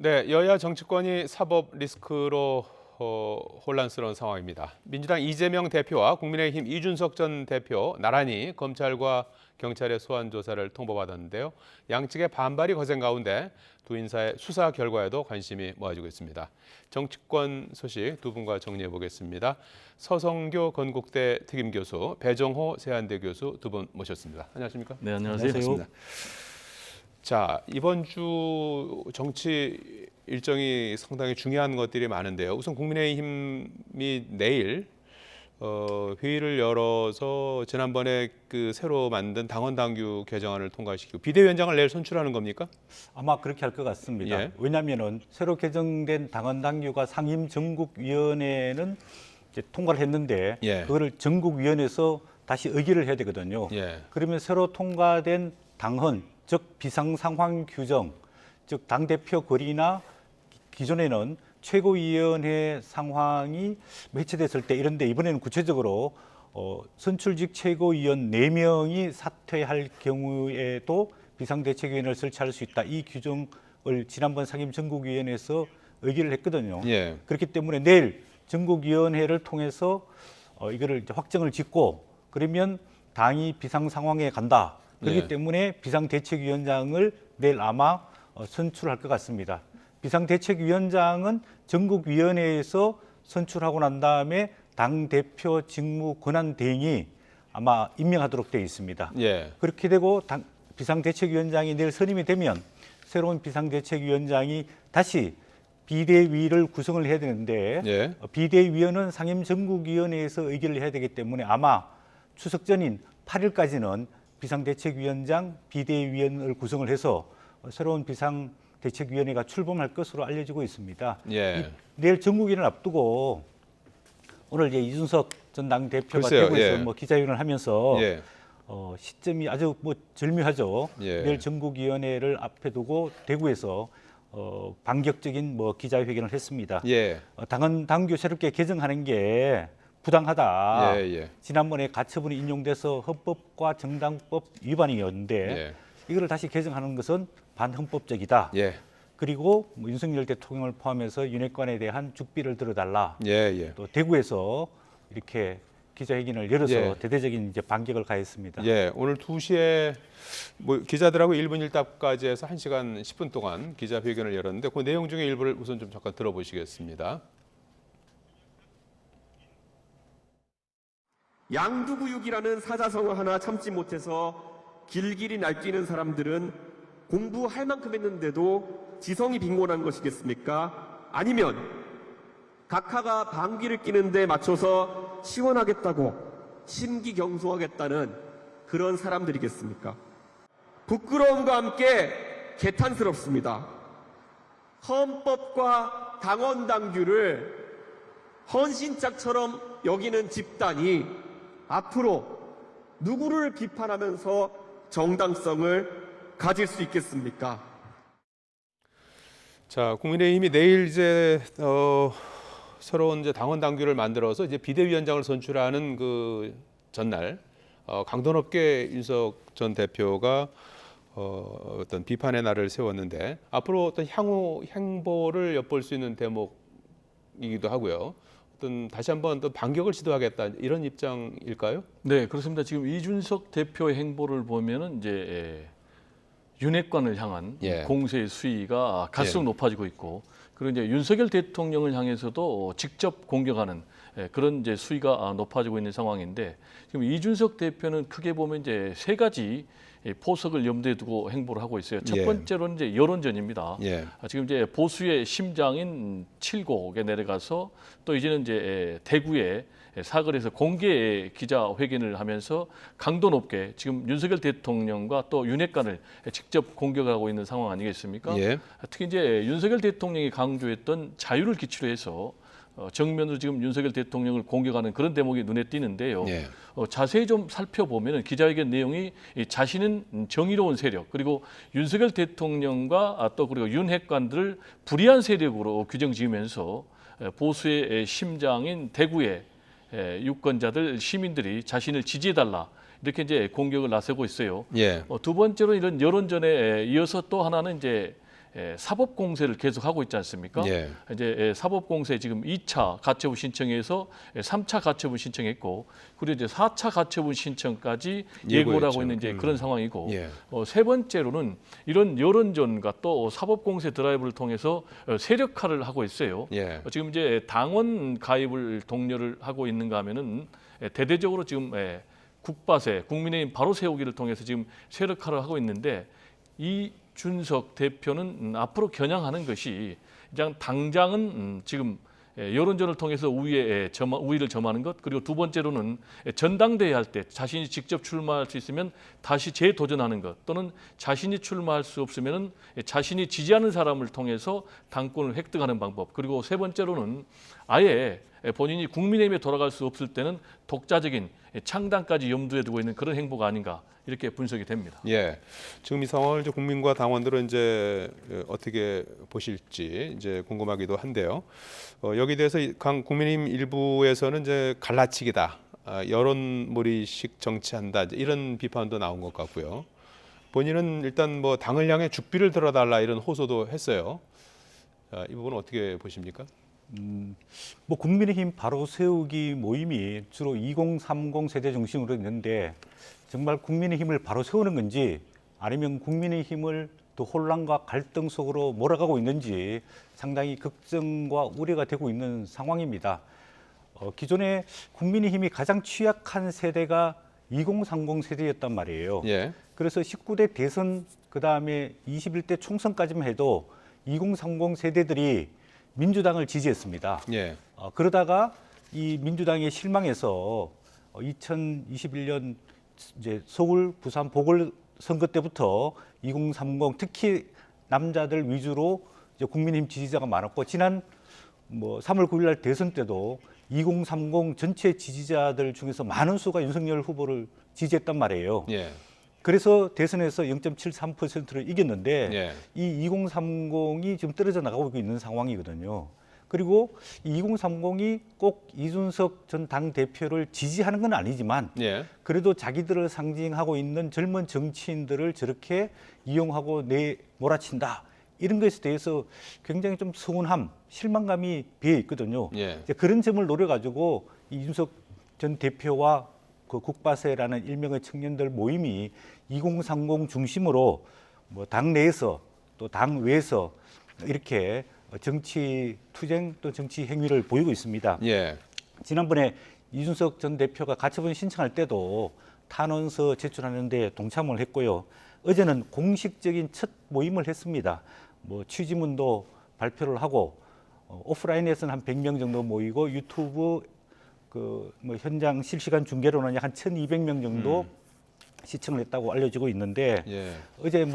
네, 여야 정치권이 사법 리스크로 혼란스러운 상황입니다. 민주당 이재명 대표와 국민의힘 이준석 전 대표 나란히 검찰과 경찰의 소환 조사를 통보받았는데요. 양측의 반발이 거센 가운데 두 인사의 수사 결과에도 관심이 모아지고 있습니다. 정치권 소식 두 분과 정리해 보겠습니다. 서성교 건국대 특임교수, 배정호 세한대 교수 두 분 모셨습니다. 안녕하십니까? 네, 안녕하세요. 자, 이번 주 정치 일정이 상당히 중요한 것들이 많은데요. 우선 국민의힘이 내일 회의를 열어서 지난번에 그 새로 만든 당원 당규 개정안을 통과시키고 비대위원장을 내일 선출하는 겁니까? 아마 그렇게 할 것 같습니다. 예. 왜냐하면은 새로 개정된 당원 당규가 상임 전국위원회는 이제 통과를 했는데 예. 그거를 전국위원회에서 다시 의결을 해야 되거든요. 예. 그러면 새로 통과된 당헌, 즉 비상상황 규정, 즉 당대표 거리나 기존에는 최고위원회 상황이 해체됐을 때 이런데 이번에는 구체적으로 선출직 최고위원 4명이 사퇴할 경우에도 비상대책위원회를 설치할 수 있다. 이 규정을 지난번 상임 전국위원회에서 의결을 했거든요. 예. 그렇기 때문에 내일 전국위원회를 통해서 이거를 이제 확정을 짓고 그러면 당이 비상 상황에 간다. 그렇기 예. 때문에 비상대책위원장을 내일 아마 선출할 것 같습니다. 비상대책위원장은 전국위원회에서 선출하고 난 다음에 당대표 직무 권한 대행이 아마 임명하도록 되어 있습니다. 예. 그렇게 되고 비상대책위원장이 내일 선임이 되면 새로운 비상대책위원장이 다시 비대위를 구성을 해야 되는데 예. 비대위원은 상임전국위원회에서 의결을 해야 되기 때문에 아마 추석 전인 8일까지는 비상대책위원장, 비대위원을 구성을 해서 새로운 비상대책위원회가 출범할 것으로 알려지고 있습니다. 예. 내일 전국위원회를 앞두고 오늘 이제 이준석 전 당대표가 글쎄요, 대구에서 예. 기자회견을 하면서 예. 시점이 아주 절묘하죠. 예. 내일 전국위원회를 앞에 두고 대구에서 반격적인 기자회견을 했습니다. 예. 당규 새롭게 개정하는 게 부당하다. 예. 예. 지난번에 가처분이 인용돼서 헌법과 정당법 위반이었는데 예. 이거를 다시 개정하는 것은 반헌법적이다. 예. 그리고 윤석열 대통령을 포함해서 윤핵관에 대한 죽비를 들어달라. 예. 예. 또 대구에서 이렇게 기자회견을 열어서 예. 대대적인 이제 반격을 가했습니다. 예, 오늘 2시에 기자들하고 1분 1답까지 해서 1시간 10분 동안 기자회견을 열었는데 그 내용 중에 일부를 우선 좀 잠깐 들어보시겠습니다. 양두구육이라는 사자성어 하나 참지 못해서 길길이 날뛰는 사람들은 공부할 만큼 했는데도 지성이 빈곤한 것이겠습니까? 아니면 각하가 방귀를 뀌는데 맞춰서 시원하겠다고 심기경소하겠다는 그런 사람들이겠습니까? 부끄러움과 함께 개탄스럽습니다. 헌법과 당원당규를 헌신짝처럼 여기는 집단이 앞으로 누구를 비판하면서 정당성을 가질 수 있겠습니까? 자, 국민의힘이 내일 이제 새로운 이제 당원 당규를 만들어서 이제 비대위원장을 선출하는 그 전날 강도 높게 윤석 전 대표가 어떤 비판의 날을 세웠는데 앞으로 어떤 향후 행보를 엿볼 수 있는 대목이기도 하고요. 어떤 다시 한번 또 반격을 시도하겠다 이런 입장일까요? 네, 그렇습니다. 지금 이준석 대표의 행보를 보면은 이제 윤핵관을 향한 예. 공세의 수위가 갈수록 예. 높아지고 있고, 그리고 이제 윤석열 대통령을 향해서도 직접 공격하는 그런 이제 수위가 높아지고 있는 상황인데, 지금 이준석 대표는 크게 보면 이제 세 가지 포석을 염두에 두고 행보를 하고 있어요. 첫 예. 번째로는 이제 여론전입니다. 예. 지금 이제 보수의 심장인 칠곡에 내려가서 또 이제는 이제 대구의 사거리에서 공개 기자회견을 하면서 강도 높게 지금 윤석열 대통령과 또 윤핵관을 직접 공격하고 있는 상황 아니겠습니까? 예. 특히 이제 윤석열 대통령이 강조했던 자유를 기치로 해서 정면으로 지금 윤석열 대통령을 공격하는 그런 대목이 눈에 띄는데요. 예. 자세히 좀 살펴보면 기자회견 내용이 자신은 정의로운 세력, 그리고 윤석열 대통령과 또 그리고 윤핵관들을 불의한 세력으로 규정지으면서 보수의 심장인 대구의 유권자들, 시민들이 자신을 지지해달라, 이렇게 이제 공격을 나서고 있어요. 예. 두 번째로 이런 여론전에 이어서 또 하나는 이제 사법 공세를 계속하고 있지 않습니까? 예. 이제 사법 공세 지금 2차 가처분 신청에서 3차 가처분 신청했고 그리고 이제 4차 가처분 신청까지 예고를 예고했죠. 하고 있는 이제 그런 상황이고 예. 세 번째로는 이런 여론전과 또 사법 공세 드라이브를 통해서 세력화를 하고 있어요. 예. 지금 이제 당원 가입을 독려를 하고 있는가 하면은 대대적으로 지금 국바세, 국민의힘 바로 세우기를 통해서 지금 세력화를 하고 있는데 이준석 대표는 앞으로 겨냥하는 것이 그냥 당장은 지금 여론전을 통해서 우위를 점하는 것 그리고 두 번째로는 전당대회 할 때 자신이 직접 출마할 수 있으면 다시 재도전하는 것 또는 자신이 출마할 수 없으면 자신이 지지하는 사람을 통해서 당권을 획득하는 방법 그리고 세 번째로는 아예 본인이 국민의힘에 돌아갈 수 없을 때는 독자적인 창당까지 염두에 두고 있는 그런 행보가 아닌가 이렇게 분석이 됩니다. 예. 지금 이 상황을 이제 국민과 당원들은 이제 어떻게 보실지 이제 궁금하기도 한데요. 여기 대해서 국민의힘 일부에서는 이제 갈라치기다, 여론몰이식 정치한다 이런 비판도 나온 것 같고요. 본인은 일단 뭐 당을 향해 죽비를 들어달라 이런 호소도 했어요. 이 부분은 어떻게 보십니까? 뭐 국민의힘 바로 세우기 모임이 주로 2030 세대 중심으로 있는데 정말 국민의힘을 바로 세우는 건지 아니면 국민의힘을 또 혼란과 갈등 속으로 몰아가고 있는지 상당히 걱정과 우려가 되고 있는 상황입니다. 기존에 국민의힘이 가장 취약한 세대가 2030 세대였단 말이에요. 예. 그래서 19대 대선 그다음에 21대 총선까지만 해도 2030 세대들이 민주당을 지지했습니다. 예. 그러다가 이 민주당에 실망해서 2021년 이제 서울, 부산 보궐선거 때부터 2030 특히 남자들 위주로 이제 국민의힘 지지자가 많았고 지난 3월 9일 날 대선 때도 2030 전체 지지자들 중에서 많은 수가 윤석열 후보를 지지했단 말이에요. 예. 그래서 대선에서 0.73%를 이겼는데 예. 이 2030이 지금 떨어져 나가고 있는 상황이거든요. 그리고 이 2030이 꼭 이준석 전 당대표를 지지하는 건 아니지만 그래도 자기들을 상징하고 있는 젊은 정치인들을 저렇게 이용하고 몰아친다. 이런 것에 대해서 굉장히 좀 서운함, 실망감이 배어 있거든요. 이제 그런 점을 노려가지고 이준석 전 대표와 그 국바세라는 일명의 청년들 모임이 2030 중심으로 뭐 당 내에서 또 당 외에서 이렇게 정치 투쟁 또 정치 행위를 보이고 있습니다. 지난번에 이준석 전 대표가 가처분 신청할 때도 탄원서 제출하는데 동참을 했고요. 어제는 공식적인 첫 모임을 했습니다. 뭐 취지문도 발표를 하고 오프라인에서는 한 100명 정도 모이고 유튜브 뭐 현장 실시간 중계로는 약 한 1,200명 정도 시청을 했다고 알려지고 있는데 어제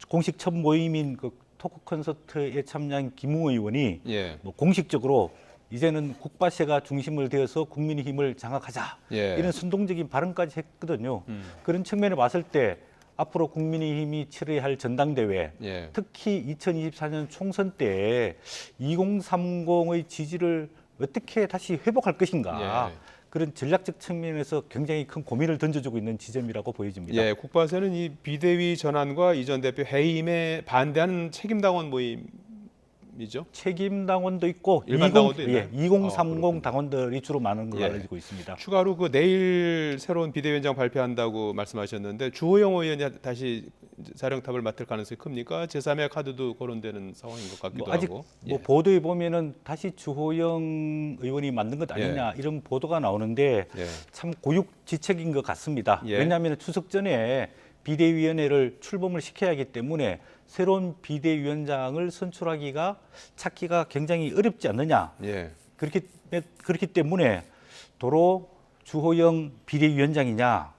공식 첫 모임인 토크 콘서트에 참여한 김웅 의원이 뭐 공식적으로 이제는 국바세가 중심을 되어서 국민의힘을 장악하자 이런 선동적인 발언까지 했거든요. 그런 측면에 봤을 때 앞으로 국민의힘이 치러야 할 전당대회, 특히 2024년 총선 때 2030의 지지를 어떻게 다시 회복할 것인가 그런 전략적 측면에서 굉장히 큰 고민을 던져주고 있는 지점이라고 보여집니다. 국바세는 이 비대위 전환과 이 전 대표 해임에 반대하는 책임당원 모임이죠? 책임당원도 있고 일반 당원도 있나요? 2030 당원들이 주로 많은 걸로 알려지고 있습니다. 추가로 내일 새로운 비대위원장 발표한다고 말씀하셨는데 주호영 의원이 다시 사령탑을 맡을 가능성이 큽니까? 제3의 카드도 거론되는 상황인 것 같기도 아직 하고. 보도에 보면은 다시 주호영 의원이 만든 것 아니냐 이런 보도가 나오는데 참 고육지책인 것 같습니다. 왜냐하면 추석 전에 비대위원회를 출범을 시켜야 하기 때문에 새로운 비대위원장을 찾기가 굉장히 어렵지 않느냐. 그렇기 때문에 도로 주호영 비대위원장이냐.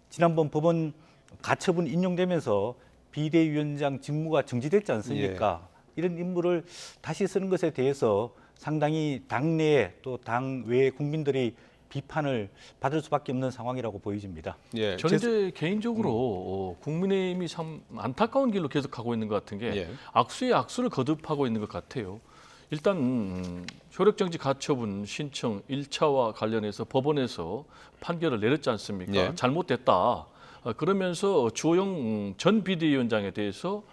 지난번 법원 가처분 인용되면서 비대위원장 직무가 정지됐지 않습니까? 이런 인물을 다시 쓰는 것에 대해서 상당히 당내에 또 당외 국민들이 비판을 받을 수밖에 없는 상황이라고 보여집니다. 저는 이제 개인적으로 국민의힘이 참 안타까운 길로 계속 가고 있는 것 같은 게 악수에 악수를 거듭하고 있는 것 같아요. 일단 효력정지 가처분 신청 1차와 관련해서 법원에서 판결을 내렸지 않습니까? 잘못됐다. 그러면서 주호영 전 비대위원장에 대해서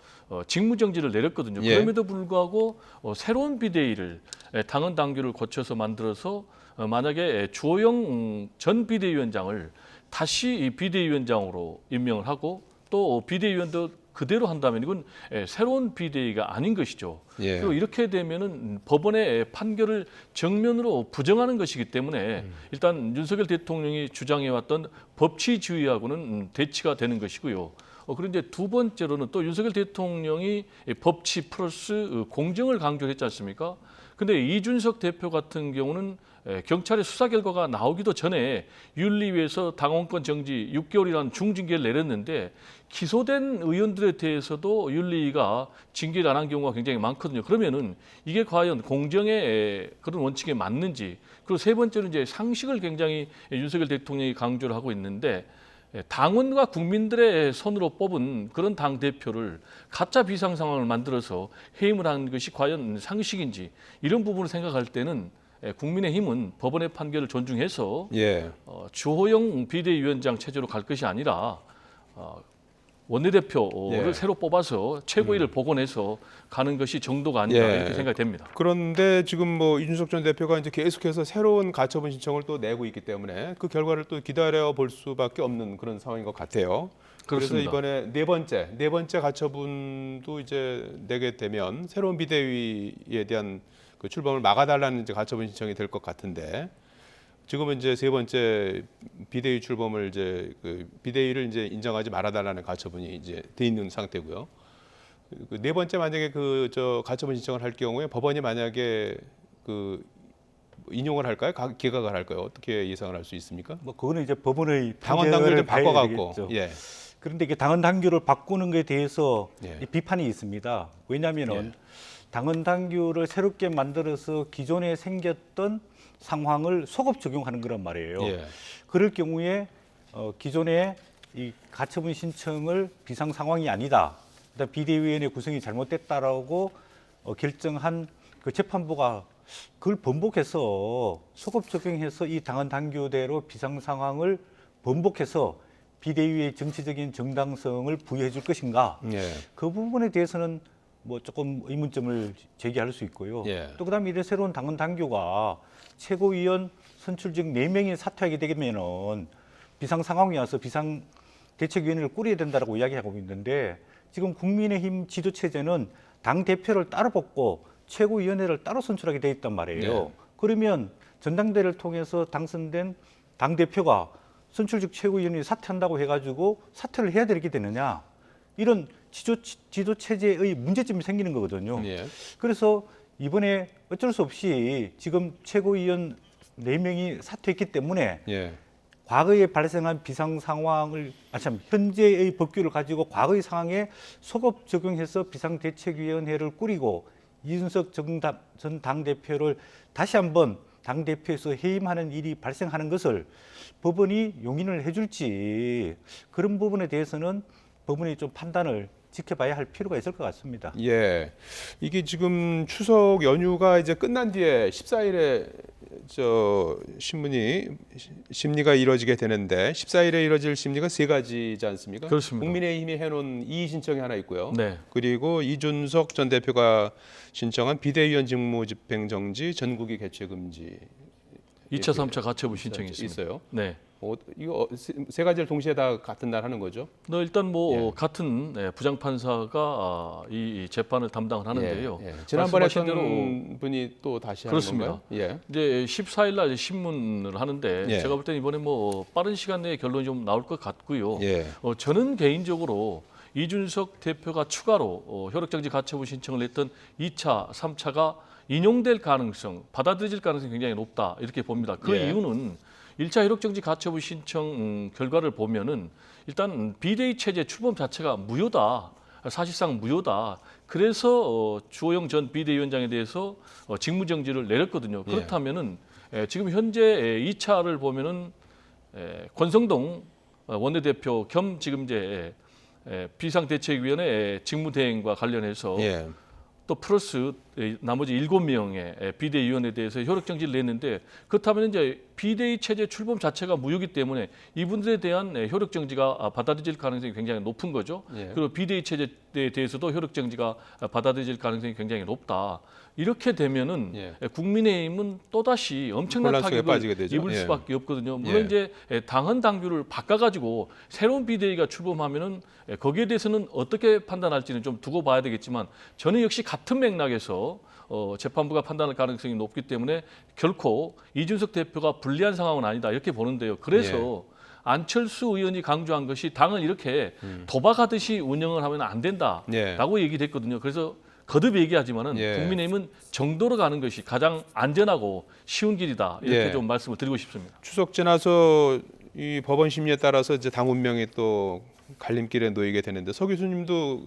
직무정지를 내렸거든요. 예. 그럼에도 불구하고 새로운 비대위를 당헌 당규를 고쳐서 만들어서 만약에 주호영 전 비대위원장을 다시 이 비대위원장으로 임명을 하고 또 비대위원도 그대로 한다면 이건 새로운 비대위가 아닌 것이죠. 예. 그리고 이렇게 되면은 법원의 판결을 정면으로 부정하는 것이기 때문에 일단 윤석열 대통령이 주장해왔던 법치주의하고는 대치가 되는 것이고요. 그리고 이제 두 번째로는 또 윤석열 대통령이 법치 플러스 공정을 강조했지 않습니까? 근데 이준석 대표 같은 경우는 경찰의 수사 결과가 나오기도 전에 윤리위에서 당원권 정지 6개월이라는 중징계를 내렸는데 기소된 의원들에 대해서도 윤리위가 징계를 안 한 경우가 굉장히 많거든요. 그러면은 이게 과연 공정의 그런 원칙에 맞는지, 그리고 세 번째는 이제 상식을 굉장히 윤석열 대통령이 강조를 하고 있는데 당원과 국민들의 손으로 뽑은 그런 당 대표를 가짜 비상 상황을 만들어서 해임을 한 것이 과연 상식인지, 이런 부분을 생각할 때는 국민의힘은 법원의 판결을 존중해서 예. 주호영 비대위원장 체제로 갈 것이 아니라 원내대표를 예. 새로 뽑아서 최고위를 복원해서 가는 것이 정도가 아닌가 예. 이렇게 생각이 됩니다. 그런데 지금 뭐 이준석 전 대표가 이제 계속해서 새로운 가처분 신청을 또 내고 있기 때문에 그 결과를 또 기다려 볼 수밖에 없는 그런 상황인 것 같아요. 그렇습니다. 그래서 이번에 네 번째 가처분도 이제 내게 되면 새로운 비대위에 대한 그 출범을 막아달라는 이제 가처분 신청이 될 것 같은데, 지금은 이제 세 번째 비대위 출범을 이제 그 비대위를 이제 인정하지 말아달라는 가처분이 이제 돼 있는 상태고요. 그 네 번째 만약에 그 저 가처분 신청을 할 경우에 법원이 만약에 그 인용을 할까요? 기각을 할까요? 어떻게 예상을 할 수 있습니까? 뭐 그거는 이제 법원의 당원 당규를 좀 봐야 바꿔갖고, 되겠죠. 예, 그런데 이게 당헌 당규를 바꾸는 것에 대해서 예. 이 비판이 있습니다. 왜냐하면은 예. 당헌 당규를 새롭게 만들어서 기존에 생겼던 상황을 소급 적용하는 거란 말이에요. 예. 그럴 경우에 기존에 이 가처분 신청을 비상 상황이 아니다, 그다음 비대위원회 구성이 잘못됐다라고 결정한 그 재판부가 그걸 번복해서 소급 적용해서 이 당헌 당규대로 비상 상황을 번복해서 비대위의 정치적인 정당성을 부여해 줄 것인가? 예. 그 부분에 대해서는 뭐 조금 의문점을 제기할 수 있고요. 예. 또 그다음에 이런 새로운 당헌 당규가 최고위원 선출 중 4명이 사퇴하게 되면은 비상 상황이 와서 비상 대책위원회를 꾸려야 된다라고 이야기하고 있는데, 지금 국민의힘 지도 체제는 당 대표를 따로 뽑고 최고위원회를 따로 선출하게 돼 있단 말이에요. 네. 그러면 전당대회를 통해서 당선된 당 대표가 선출직 최고위원이 사퇴한다고 해가지고 사퇴를 해야 되게 되느냐, 이런 지도 체제의 문제점이 생기는 거거든요. 예. 그래서 이번에 어쩔 수 없이 지금 최고위원 4명이 사퇴했기 때문에 예. 과거에 발생한 비상 상황을 현재의 법규를 가지고 과거의 상황에 소급 적용해서 비상대책위원회를 꾸리고 이준석 전 당대표를 다시 한번 당대표에서 해임하는 일이 발생하는 것을 법원이 용인을 해줄지, 그런 부분에 대해서는 법원이 좀 판단을 지켜봐야 할 필요가 있을 것 같습니다. 예. 이게 지금 추석 연휴가 이제 끝난 뒤에 14일에 저 심리가 이루어지게 되는데, 14일에 이루어질 심리가 세 가지지 않습니까? 그렇습니다. 국민의힘이 해놓은 이의 신청이 하나 있고요. 네. 그리고 이준석 전 대표가 신청한 비대위원 직무 집행 정지, 전국위 개최 금지 2차, 3차 가처분 신청이 있습니다. 있어요. 네. 이거 세 가지를 동시에 다 같은 날 하는 거죠? 일단 뭐 예. 같은 부장판사가 이 재판을 담당을 하는데요. 예. 지난번에 말씀하신 했던 분이 또 다시 하는 그렇습니다. 건가요? 예. 이제 14일 날 신문을 하는데 예. 제가 볼 때는 이번에 뭐 빠른 시간 내에 결론이 좀 나올 것 같고요. 예. 저는 개인적으로 이준석 대표가 추가로 효력정지 가처분 신청을 했던 2차, 3차가 인용될 가능성, 받아들여질 가능성이 굉장히 높다 이렇게 봅니다. 그 예. 이유는 1차 효력정지 가처분 신청 결과를 보면은 일단 비대위 체제 출범 자체가 무효다. 사실상 무효다. 그래서 주호영 전 비대위원장에 대해서 직무정지를 내렸거든요. 예. 그렇다면은 지금 현재 2차를 보면은 권성동 원내대표 겸 지금 이제 비상대책위원회 직무대행과 관련해서 예. 또 플러스 나머지 7명의 비대위원에 대해서 효력정지를 냈는데, 그렇다면 이제 비대위 체제 출범 자체가 무효이기 때문에 이분들에 대한 효력 정지가 받아들일 가능성이 굉장히 높은 거죠. 예. 그리고 비대위 체제에 대해서도 효력 정지가 받아들일 가능성이 굉장히 높다. 이렇게 되면은 예. 국민의힘은 또다시 엄청난 혼란 속에 빠지게 타격을 되죠. 입을 예. 수밖에 없거든요. 물론 예. 이제 당헌 당규를 바꿔가지고 새로운 비대위가 출범하면은 거기에 대해서는 어떻게 판단할지는 좀 두고 봐야 되겠지만 저는 역시 같은 맥락에서 재판부가 판단할 가능성이 높기 때문에 결코 이준석 대표가 불리한 상황은 아니다 이렇게 보는데요. 그래서 안철수 의원이 강조한 것이 당을 이렇게 도박하듯이 운영을 하면 안 된다라고 얘기를 했거든요. 그래서 거듭 얘기하지만은 국민의힘은 정도로 가는 것이 가장 안전하고 쉬운 길이다 이렇게 좀 말씀을 드리고 싶습니다. 추석 지나서 이 법원 심리에 따라서 이제 당 운명이 또 갈림길에 놓이게 되는데 서 교수님도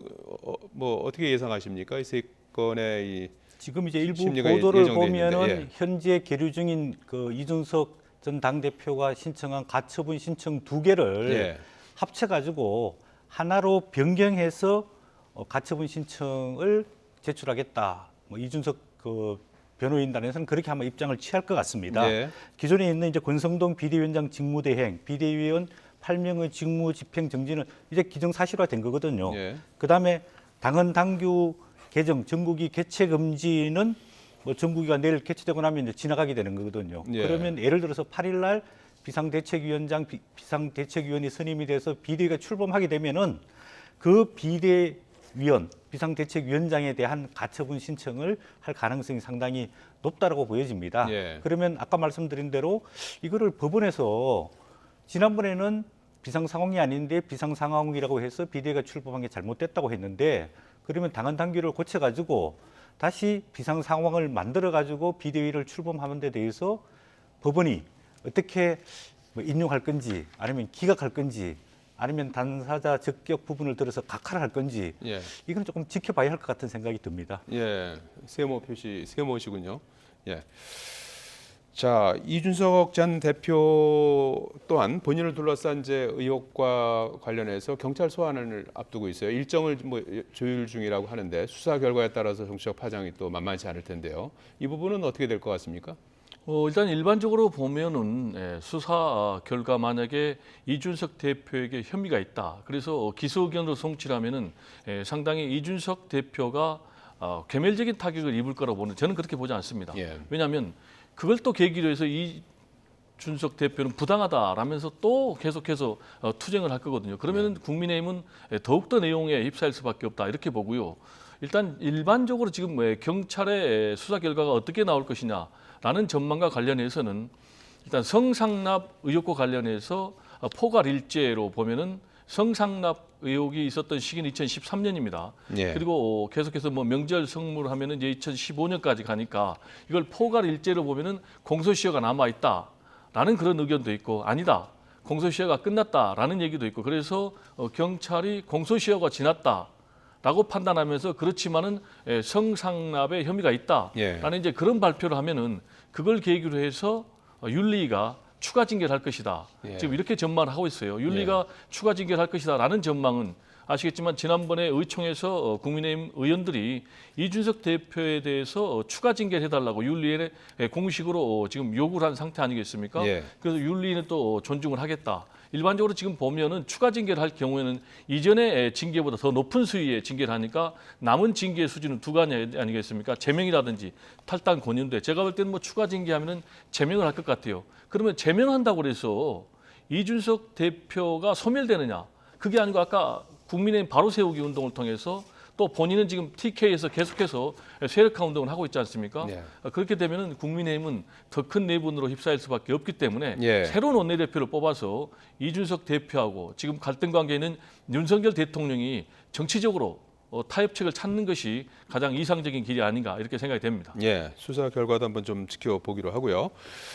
뭐 어떻게 예상하십니까? 이 세 건의 이 지금 이제 일부 심리가 보도를 예정돼 있는데, 보면은 현재 계류 중인 그 이준석 전 당대표가 신청한 가처분 신청 2개를 합쳐가지고 하나로 변경해서 가처분 신청을 제출하겠다. 뭐 이준석 그 변호인단에서는 그렇게 아마 입장을 취할 것 같습니다. 기존에 있는 이제 권성동 비대위원장 직무대행, 비대위원 8명의 직무 집행 정지는 이제 기정사실화된 거거든요. 그다음에 당헌 당규 개정, 전국이 개최 금지는 뭐 전국위가 내일 개최되고 나면 이제 지나가게 되는 거거든요. 그러면 예를 들어서 8일 날 비상대책위원장, 비상대책위원이 선임이 돼서 비대위가 출범하게 되면은 그 비대위원, 비상대책위원장에 대한 가처분 신청을 할 가능성이 상당히 높다라고 보여집니다. 그러면 아까 말씀드린 대로 이거를 법원에서 지난번에는 비상 상황이 아닌데 비상 상황이라고 해서 비대위가 출범한 게 잘못됐다고 했는데 그러면 당헌 당규를 고쳐가지고 다시 비상 상황을 만들어가지고 비대위를 출범하는 데 대해서 법원이 어떻게 뭐 인용할 건지 아니면 기각할 건지 아니면 당사자 적격 부분을 들어서 각하를 할 건지 이건 조금 지켜봐야 할 것 같은 생각이 듭니다. 세모 표시 세모시군요. 자, 이준석 전 대표 또한 본인을 둘러싼 이제 의혹과 관련해서 경찰 소환을 앞두고 있어요. 일정을 뭐 조율 중이라고 하는데 수사 결과에 따라서 정치적 파장이 또 만만치 않을 텐데요. 이 부분은 어떻게 될 것 같습니까? 일단 일반적으로 보면은 수사 결과 만약에 이준석 대표에게 혐의가 있다. 그래서 기소 의견으로 송치하면은 상당히 이준석 대표가 괴멸적인 타격을 입을 거라고 보는 저는 그렇게 보지 않습니다. 왜냐하면 그걸 또 계기로 해서 이준석 대표는 부당하다라면서 또 계속해서 투쟁을 할 거거든요. 그러면 국민의힘은 더욱더 내용에 휩싸일 수밖에 없다 이렇게 보고요. 일단 일반적으로 지금 경찰의 수사 결과가 어떻게 나올 것이냐라는 전망과 관련해서는 일단 성상납 의혹과 관련해서 포괄 일죄로 보면은 성상납 의혹이 있었던 시기는 2013년입니다. 그리고 계속해서 뭐 명절 성물 하면은 이제 2015년까지 가니까 이걸 포괄 일죄로 보면은 공소시효가 남아 있다라는 그런 의견도 있고 아니다. 공소시효가 끝났다라는 얘기도 있고 그래서 경찰이 공소시효가 지났다라고 판단하면서 그렇지만은 성상납에 혐의가 있다라는 이제 그런 발표를 하면은 그걸 계기로 해서 윤리가 추가 징계를 할 것이다. 지금 이렇게 전망을 하고 있어요. 윤리가 추가 징계를 할 것이다라는 전망은 아시겠지만 지난번에 의총에서 국민의힘 의원들이 이준석 대표에 대해서 추가 징계를 해달라고 윤리에 공식으로 지금 요구를 한 상태 아니겠습니까? 그래서 윤리는 또 존중을 하겠다. 일반적으로 지금 보면은 추가 징계를 할 경우에는 이전의 징계보다 더 높은 수위의 징계를 하니까 남은 징계 수준은 두 가지 아니겠습니까? 제명이라든지 탈당 권유인데 제가 볼 때는 뭐 추가 징계하면은 제명을 할 것 같아요. 그러면 제명한다고 그래서 이준석 대표가 소멸되느냐? 그게 아니고 아까 국민의힘 바로 세우기 운동을 통해서 또 본인은 지금 TK에서 계속해서 세력화 운동을 하고 있지 않습니까? 그렇게 되면 국민의힘은 더 큰 내분으로 휩싸일 수밖에 없기 때문에 새로운 원내대표를 뽑아서 이준석 대표하고 지금 갈등 관계에 있는 윤석열 대통령이 정치적으로 타협책을 찾는 것이 가장 이상적인 길이 아닌가 이렇게 생각이 됩니다. 수사 결과도 한번 좀 지켜보기로 하고요.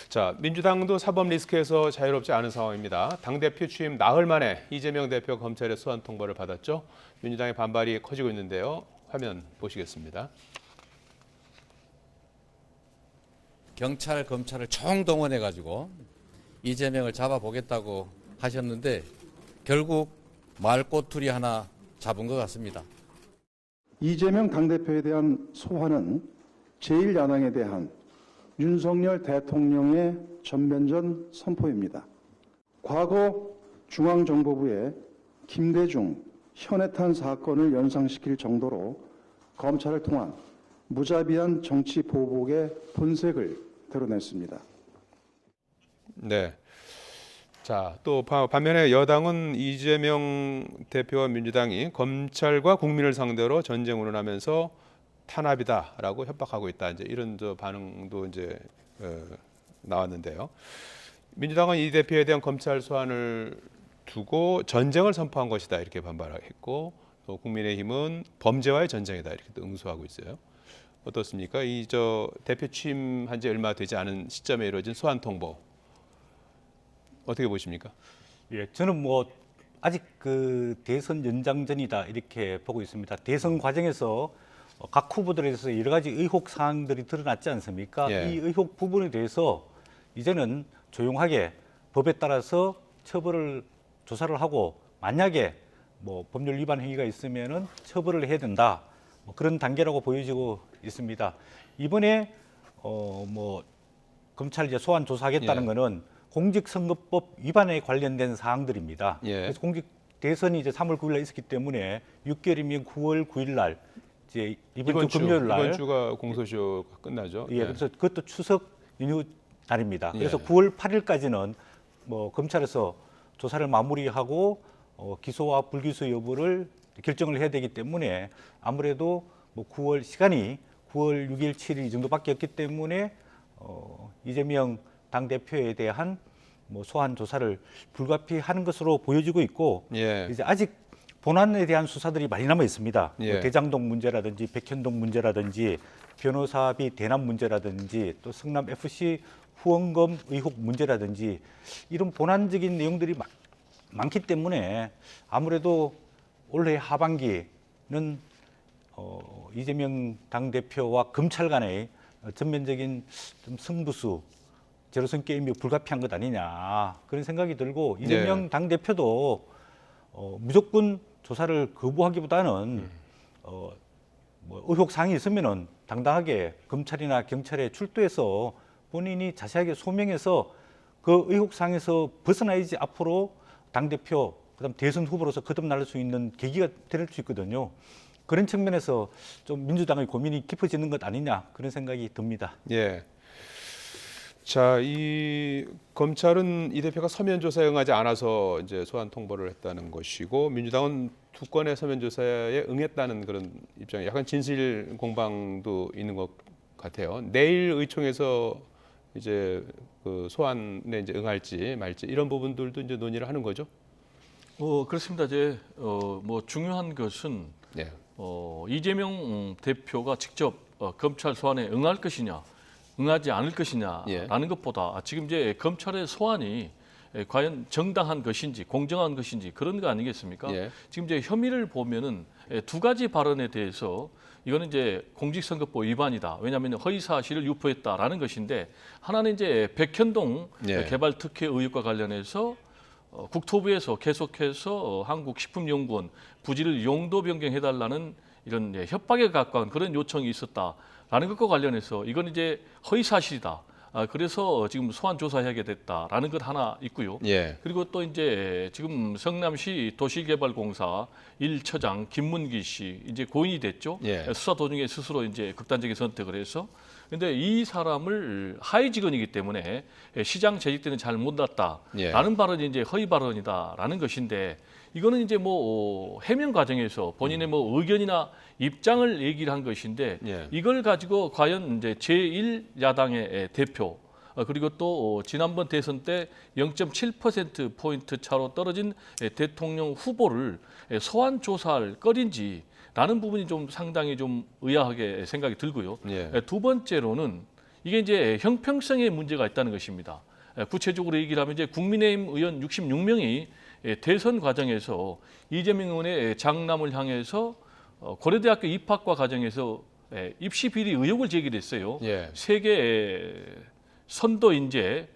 자, 민주당도 사법 리스크에서 자유롭지 않은 상황입니다. 당대표 취임 나흘 만에 이재명 대표 검찰의 소환 통보를 받았죠. 민주당의 반발이 커지고 있는데요. 화면 보시겠습니다. 경찰, 검찰을 총동원해가지고 이재명을 잡아보겠다고 하셨는데 결국 말꼬투리 하나 잡은 것 같습니다. 이재명 당대표에 대한 소환은 제1야당에 대한 윤석열 대통령의 전면전 선포입니다. 과거 중앙정보부의 김대중, 현해탄 사건을 연상시킬 정도로 검찰을 통한 무자비한 정치 보복의 본색을 드러냈습니다. 네. 자, 또 반면에 여당은 이재명 대표와 민주당이 검찰과 국민을 상대로 전쟁 운운하면서 탄압이다라고 협박하고 있다. 이제 이런 반응도 이제 나왔는데요. 민주당은 이 대표에 대한 검찰 소환을 두고 전쟁을 선포한 것이다 이렇게 반발했고, 또 국민의힘은 범죄와의 전쟁이다 이렇게 또 응수하고 있어요. 어떻습니까? 이 대표 취임한 지 얼마 되지 않은 시점에 이루어진 소환 통보 어떻게 보십니까? 예, 저는 뭐 아직 그 대선 연장전이다 이렇게 보고 있습니다. 대선 과정에서 각 후보들에 대해서 여러 가지 의혹 사항들이 드러났지 않습니까? 예. 이 의혹 부분에 대해서 이제는 조용하게 법에 따라서 처벌을 조사를 하고, 만약에 뭐 법률 위반 행위가 있으면은 처벌을 해야 된다. 뭐 그런 단계라고 보여지고 있습니다. 이번에 뭐 검찰 이제 소환 조사하겠다는 예. 거는 공직선거법 위반에 관련된 사항들입니다. 예. 그래서 대선이 이제 3월 9일 날 있었기 때문에 6개월이면 9월 9일 날 이제 이번 주 금요일 날 이번 주가 공소시효가 끝나죠. 예, 그래서 그것도 추석 연휴 날입니다. 예. 그래서 9월 8일까지는 뭐 검찰에서 조사를 마무리하고 기소와 불기소 여부를 결정을 해야 되기 때문에 아무래도 뭐 9월 시간이 9월 6일, 7일 이 정도밖에 없기 때문에 이재명 당 대표에 대한 뭐 소환 조사를 불가피하는 것으로 보여지고 있고, 예. 이제 아직 본안에 대한 수사들이 많이 남아 있습니다. 예. 뭐 대장동 문제라든지 백현동 문제라든지 변호사비 대납 문제라든지 또 성남 FC 후원금 의혹 문제라든지 이런 본안적인 내용들이 많기 때문에 아무래도 올해 하반기는 이재명 당대표와 검찰 간의 전면적인 좀 승부수, 제로섬 게임이 불가피한 것 아니냐 그런 생각이 들고, 이재명 네. 당대표도 무조건 조사를 거부하기보다는 뭐 의혹 사항이 있으면은 당당하게 검찰이나 경찰에 출두해서 본인이 자세하게 소명해서 그 의혹 사항에서 벗어나야지 앞으로 당대표 그다음 대선 후보로서 거듭날 수 있는 계기가 될 수 있거든요. 그런 측면에서 좀 민주당의 고민이 깊어지는 것 아니냐 그런 생각이 듭니다. 예. 자, 이 검찰은 이 대표가 서면 조사에 응하지 않아서 이제 소환 통보를 했다는 것이고, 민주당은 두 건의 서면 조사에 응했다는 그런 입장에 약간 진실 공방도 있는 것 같아요. 내일 의총에서 이제 그 소환에 이제 응할지 말지 이런 부분들도 이제 논의를 하는 거죠. 그렇습니다. 이제 뭐 중요한 것은 네. 이재명 대표가 직접 검찰 소환에 응할 것이냐, 응하지 않을 것이냐라는 예. 것보다 지금 이제 검찰의 소환이 과연 정당한 것인지 공정한 것인지 그런 거 아니겠습니까? 예. 지금 이제 혐의를 보면은 두 가지 발언에 대해서 이거는 이제 공직선거법 위반이다. 왜냐하면 허위 사실을 유포했다라는 것인데, 하나는 이제 백현동 예. 개발 특혜 의혹과 관련해서 국토부에서 계속해서 한국식품연구원 부지를 용도 변경해달라는 이런 협박에 가까운 그런 요청이 있었다라는 것과 관련해서 이건 이제 허위 사실이다. 그래서 지금 소환 조사하게 됐다라는 것 하나 있고요. 예. 그리고 또 이제 지금 성남시 도시개발공사 1처장 김문기 씨 이제 고인이 됐죠. 예. 수사 도중에 스스로 이제 극단적인 선택을 해서. 근데 이 사람을 하위 직원이기 때문에 시장 재직 때는 잘 못났다라는 예. 발언이 이제 허위 발언이다라는 것인데, 이거는 이제 뭐 해명 과정에서 본인의 뭐 의견이나 입장을 얘기를 한 것인데, 예. 이걸 가지고 과연 이제 제1야당의 대표 그리고 또 지난번 대선 때 0.7% 포인트 차로 떨어진 대통령 후보를 소환 조사할 거린지 라는 부분이 좀 상당히 좀 의아하게 생각이 들고요. 예. 두 번째로는 이게 이제 형평성의 문제가 있다는 것입니다. 구체적으로 얘기를 하면 이제 국민의힘 의원 66명이 대선 과정에서 이재명 의원의 장남을 향해서 고려대학교 입학과 과정에서 입시 비리 의혹을 제기했어요. 예. 세계 선도 인재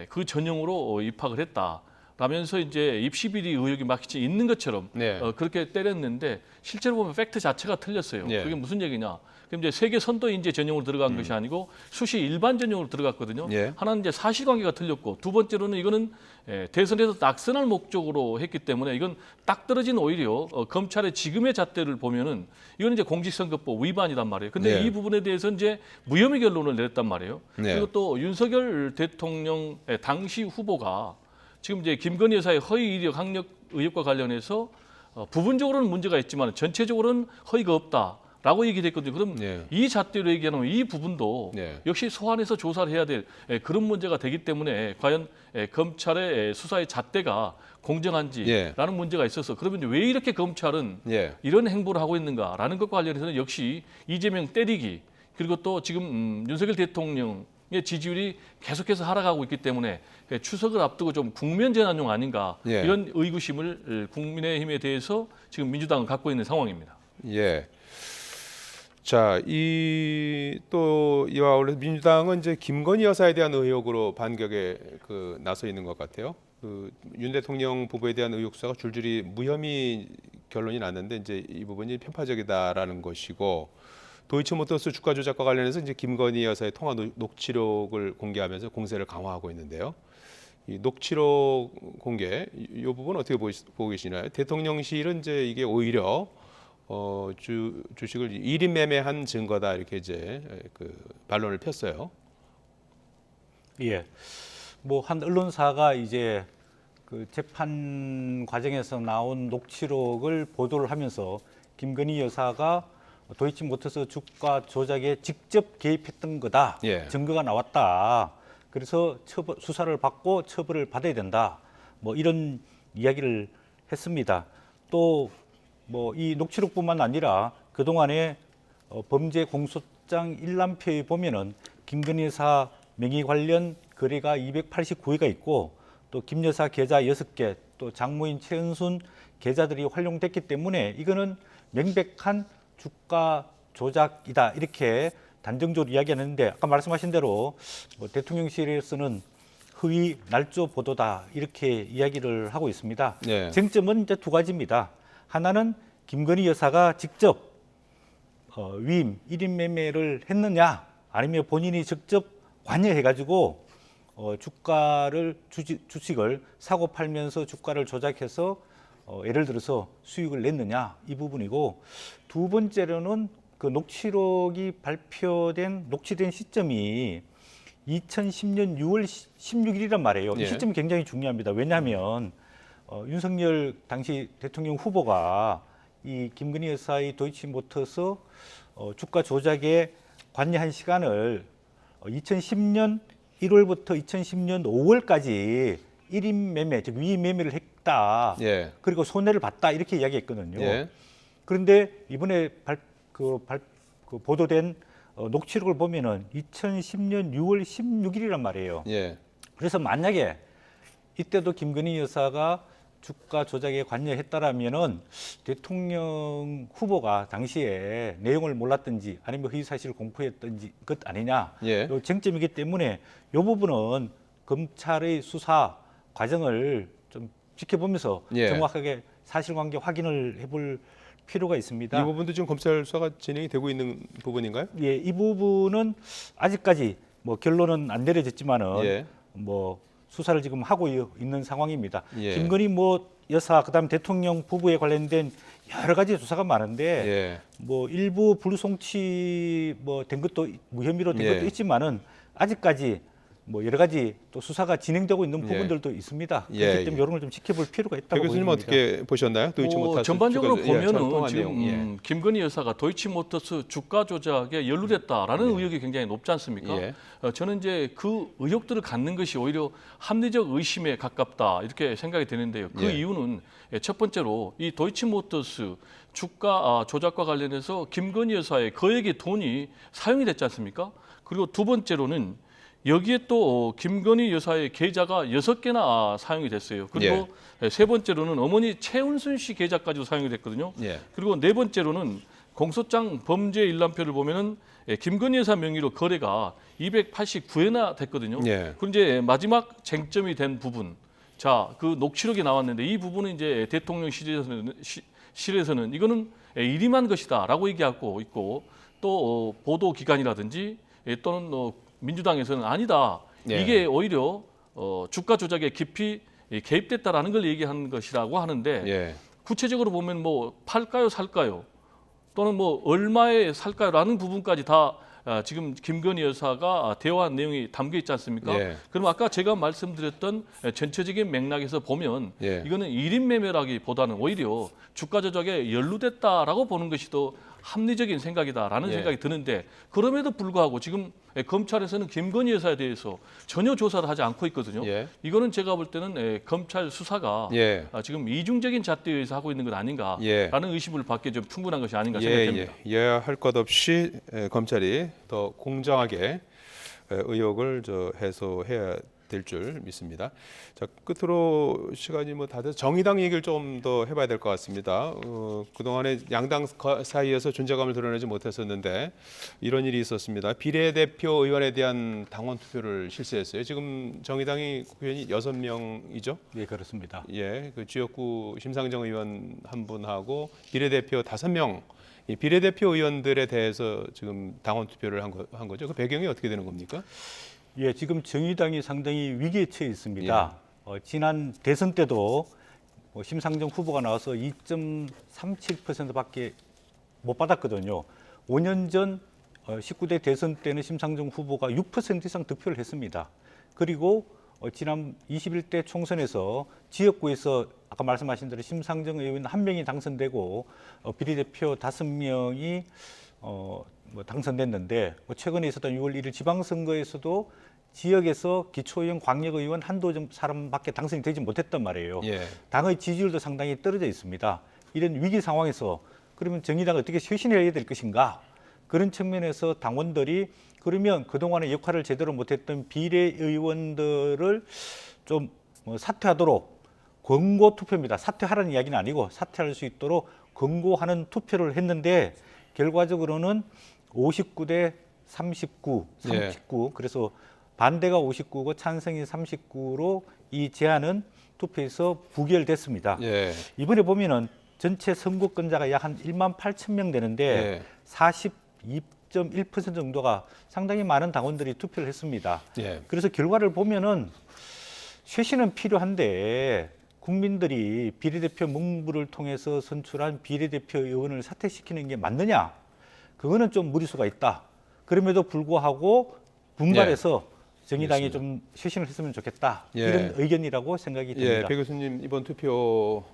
그 전형으로 입학을 했다. 라면서 이제 입시 비리 의혹이 마치 있는 것처럼 네. 그렇게 때렸는데 실제로 보면 팩트 자체가 틀렸어요. 네. 그게 무슨 얘기냐? 그럼 이제 세계 선도 인재 전형으로 들어간 것이 아니고 수시 일반 전형으로 들어갔거든요. 네. 하나는 이제 사실관계가 틀렸고 두 번째로는 이거는 대선에서 낙선할 목적으로 했기 때문에 이건 딱 떨어진 오히려 검찰의 지금의 잣대를 보면은 이건 이제 공직선거법 위반이란 말이에요. 근데 네. 이 부분에 대해서 이제 무혐의 결론을 내렸단 말이에요. 네. 그리고 또 윤석열 대통령 당시 후보가 지금 이제 김건희 여사의 허위 이력 학력 의혹과 관련해서 부분적으로는 문제가 있지만 전체적으로는 허위가 없다라고 얘기했거든요. 그럼 네. 이 잣대로 얘기하면 이 부분도 네. 역시 소환해서 조사를 해야 될 그런 문제가 되기 때문에 과연 검찰의 수사의 잣대가 공정한지라는 예. 문제가 있어서 그러면 왜 이렇게 검찰은 예. 이런 행보를 하고 있는가라는 것과 관련해서는 역시 이재명 때리기 그리고 또 지금 윤석열 대통령의 지지율이 계속해서 하락하고 있기 때문에 추석을 앞두고 좀 국면 전환용 아닌가 예. 이런 의구심을 국민의힘에 대해서 지금 민주당은 갖고 있는 상황입니다. 예. 자, 이와 원래 민주당은 이제 김건희 여사에 대한 의혹으로 반격에 나서 있는 것 같아요. 윤 대통령 부부에 대한 의혹 수사가 줄줄이 무혐의 결론이 났는데 이제 이 부분이 편파적이다라는 것이고 도이치모터스 주가 조작과 관련해서 이제 김건희 여사의 통화 녹취록을 공개하면서 공세를 강화하고 있는데요. 이 녹취록 공개 이 부분 어떻게 보고 계시나요? 대통령실은 이제 이게 오히려 주식을 1인 매매한 증거다 이렇게 이제 반론을 폈어요. 예. 뭐 한 언론사가 이제 그 재판 과정에서 나온 녹취록을 보도를 하면서 김건희 여사가 도이치모터스 주가 조작에 직접 개입했던 거다. 예. 증거가 나왔다. 그래서 수사를 받고 처벌을 받아야 된다. 뭐 이런 이야기를 했습니다. 또 뭐 이 녹취록뿐만 아니라 그동안에 범죄 공소장 일람표에 보면은 김건희 여사 명의 관련 거래가 289회가 있고 또 김 여사 계좌 6개, 또 장모인 최은순 계좌들이 활용됐기 때문에 이거는 명백한 주가 조작이다 이렇게 단정적으로 이야기하는데 아까 말씀하신 대로 뭐 대통령실에서는 허위 날조 보도다 이렇게 이야기를 하고 있습니다. 네. 쟁점은 이제 두 가지입니다. 하나는 김건희 여사가 직접 위임 1인 매매를 했느냐 아니면 본인이 직접 관여해가지고 주식을 사고 팔면서 주가를 조작해서 예를 들어서 수익을 냈느냐 이 부분이고 두 번째로는 그 녹취된 시점이 2010년 6월 16일이란 말이에요. 예. 이 시점이 굉장히 중요합니다. 왜냐하면 윤석열 당시 대통령 후보가 이 김건희 여사의 도이치모터스 주가 조작에 관여한 시간을 2010년 1월부터 2010년 5월까지 1인 매매, 즉 위임 매매를 했다. 예. 그리고 손해를 봤다 이렇게 이야기했거든요. 예. 그런데 이번에 보도된 녹취록을 보면은 2010년 6월 16일이란 말이에요. 예. 그래서 만약에 이때도 김건희 여사가 주가 조작에 관여했다라면은 대통령 후보가 당시에 내용을 몰랐든지 아니면 허위 사실을 공표했든지 것 아니냐. 예. 요 쟁점이기 때문에 이 부분은 검찰의 수사 과정을 좀 지켜보면서 예. 정확하게 사실관계 확인을 해볼 필요가 있습니다. 이 부분도 지금 검찰 수사가 진행이 되고 있는 부분인가요? 예, 이 부분은 아직까지 뭐 결론은 안 내려졌지만은 예. 뭐 수사를 지금 하고 있는 상황입니다. 예. 김건희 뭐 여사 그다음 대통령 부부에 관련된 여러 가지 수사가 많은데 예. 뭐 일부 불송치 뭐 된 것도 무혐의로 된 예. 것도 있지만은 아직까지 뭐 여러 가지 또 수사가 진행되고 있는 예. 부분들도 있습니다. 예, 그렇기 때문에 예. 이런 걸 좀 지켜볼 필요가 배 있다고 교수님 보입니다. 어떻게 보셨나요? 도이치모터스 전반적으로 주가- 보면은 통한 지금 내용. 예. 김건희 여사가 도이치모터스 주가 조작에 연루됐다라는 의혹이 굉장히 높지 않습니까? 예. 저는 이제 그 의혹들을 갖는 것이 오히려 합리적 의심에 가깝다 이렇게 생각이 되는데요. 그 예. 이유는 첫 번째로 이 도이치모터스 주가 조작과 관련해서 김건희 여사의 거액의 돈이 사용이 됐지 않습니까? 그리고 두 번째로는 여기에 또 김건희 여사의 계좌가 6개나 사용이 됐어요. 그리고 세 번째로는 어머니 최은순 씨 계좌까지도 사용이 됐거든요. 예. 그리고 네 번째로는 공소장 범죄 일람표를 보면은 김건희 여사 명의로 거래가 289회나 됐거든요. 예. 그리고 이제 마지막 쟁점이 된 부분, 자, 그 녹취록이 나왔는데 이 부분은 이제 대통령실에서는 이거는 일임한 것이다라고 얘기하고 있고 또 보도 기관이라든지 또는 민주당에서는 아니다. 예. 이게 오히려 주가 조작에 깊이 개입됐다라는 걸 얘기하는 것이라고 하는데 예. 구체적으로 보면 뭐 팔까요, 살까요? 또는 뭐 얼마에 살까요라는 부분까지 다 지금 김건희 여사가 대화한 내용이 담겨 있지 않습니까? 예. 그럼 아까 제가 말씀드렸던 전체적인 맥락에서 보면 예. 이거는 일임 매매라기보다는 오히려 주가 조작에 연루됐다라고 보는 것이 더 합리적인 생각이다라는 예. 생각이 드는데 그럼에도 불구하고 지금 검찰에서는 김건희 여사에 대해서 전혀 조사를 하지 않고 있거든요. 예. 이거는 제가 볼 때는 검찰 수사가 예. 지금 이중적인 잣대에 의해서 하고 있는 것 아닌가라는 예. 의심을 받기에 좀 충분한 것이 아닌가 예, 생각됩니다. 예. 이해할 것 없이 검찰이 더 공정하게 의혹을 해소해야 될 줄 믿습니다. 자, 끝으로 시간이 뭐 다들 정의당 얘기를 좀 더 해봐야 될 것 같습니다. 그동안에 양당 사이에서 존재감을 드러내지 못했었는데 이런 일이 있었습니다. 비례대표 의원에 대한 당원 투표를 실시했어요. 지금 정의당이 국회의원이 6명이죠. 네, 그렇습니다. 예, 그 지역구 심상정 의원 한 분하고 비례대표 5명. 이 비례대표 의원들에 대해서 지금 당원 투표를 한 거죠. 그 배경이 어떻게 되는 겁니까? 예, 지금 정의당이 상당히 위기에 처해 있습니다. 지난 대선 때도 심상정 후보가 나와서 2.37%밖에 못 받았거든요. 5년 전 19대 대선 때는 심상정 후보가 6% 이상 득표를 했습니다. 그리고 지난 21대 총선에서 지역구에서 아까 말씀하신 대로 심상정 의원 1명이 당선되고 비례대표 5명이 당선됐는데 최근에 있었던 6월 1일 지방선거에서도 지역에서 기초의원, 광역의원 한두 사람밖에 당선이 되지 못했단 말이에요. 예. 당의 지지율도 상당히 떨어져 있습니다. 이런 위기 상황에서 그러면 정의당은 어떻게 쇄신해야 될 것인가? 그런 측면에서 당원들이 그러면 그동안의 역할을 제대로 못했던 비례의원들을 좀 사퇴하도록 권고 투표입니다. 사퇴하라는 이야기는 아니고 사퇴할 수 있도록 권고하는 투표를 했는데 결과적으로는 59대 39, 39 그래서 반대가 59고 찬성이 39로 이 제안은 투표에서 부결됐습니다. 예. 이번에 보면은 전체 선거권자가 약 한 1만 8천 명 되는데 예. 42.1% 정도가 상당히 많은 당원들이 투표를 했습니다. 예. 그래서 결과를 보면은 쇄신은 필요한데 국민들이 비례대표 명부를 통해서 선출한 비례대표 의원을 사퇴시키는 게 맞느냐? 그거는 좀 무리수가 있다. 그럼에도 불구하고 분발해서 정의당이 알겠습니다. 좀 쇄신을 했으면 좋겠다. 예. 이런 의견이라고 생각이 듭니다. 예, 배 교수님 이번 투표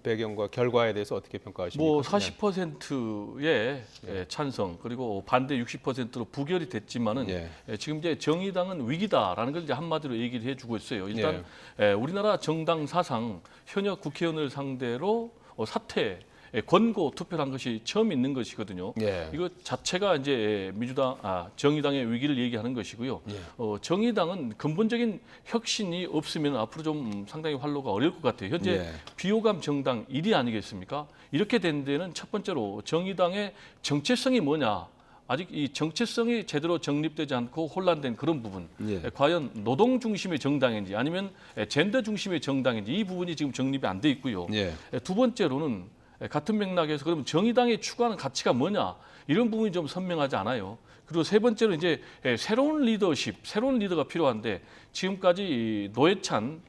배경과 결과에 대해서 어떻게 평가하십니까? 뭐 40%의 찬성 그리고 반대 60%로 부결이 됐지만은 예. 지금 이제 정의당은 위기다라는 걸 이제 한마디로 얘기를 해주고 있어요. 일단 우리나라 정당 사상 현역 국회의원을 상대로 사퇴 권고 투표를 한 것이 처음 있는 것이거든요. 예. 이거 자체가 이제 정의당의 위기를 얘기하는 것이고요. 정의당은 근본적인 혁신이 없으면 앞으로 좀 상당히 활로가 어려울 것 같아요. 현재 비호감 정당 1위 아니겠습니까? 이렇게 된 데는 첫 번째로 정의당의 정체성이 뭐냐? 아직 이 정체성이 제대로 정립되지 않고 혼란된 그런 부분. 과연 노동 중심의 정당인지 아니면 젠더 중심의 정당인지 이 부분이 지금 정립이 안 돼 있고요. 두 번째로는 같은 맥락에서 그러면 정의당이 추구하는 가치가 뭐냐 이런 부분이 좀 선명하지 않아요. 그리고 세 번째로 이제 새로운 리더십, 새로운 리더가 필요한데 지금까지 노회찬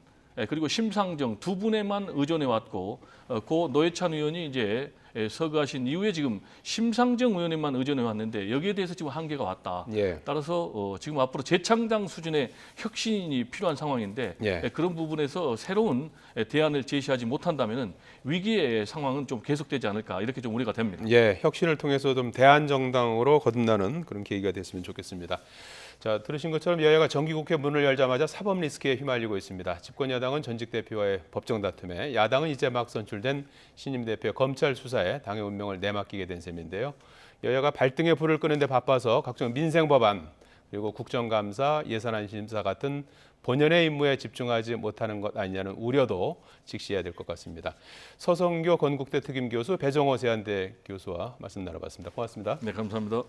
그리고 심상정 두 분에만 의존해 왔고 고 노회찬 의원이 이제 서거하신 이후에 지금 심상정 의원에만 의존해 왔는데 여기에 대해서 지금 한계가 왔다. 따라서 지금 앞으로 재창당 수준의 혁신이 필요한 상황인데 그런 부분에서 새로운 대안을 제시하지 못한다면은 위기의 상황은 좀 계속되지 않을까 이렇게 좀 우려가 됩니다. 예, 혁신을 통해서 좀 대안 정당으로 거듭나는 그런 계기가 됐으면 좋겠습니다. 자, 들으신 것처럼 여야가 정기국회 문을 열자마자 사법 리스크에 휘말리고 있습니다. 집권 야당은 전직 대표와의 법정 다툼에, 야당은 이제 막 선출된 신임 대표 검찰 수사에 당의 운명을 내맡기게 된 셈인데요. 여야가 발등에 불을 끄는 데 바빠서 각종 민생 법안 그리고 국정감사, 예산안 심사 같은 본연의 임무에 집중하지 못하는 것 아니냐는 우려도 직시해야 될 것 같습니다. 서성교 건국대 특임교수, 배정호 세한대 교수와 말씀 나눠봤습니다. 고맙습니다. 네, 감사합니다.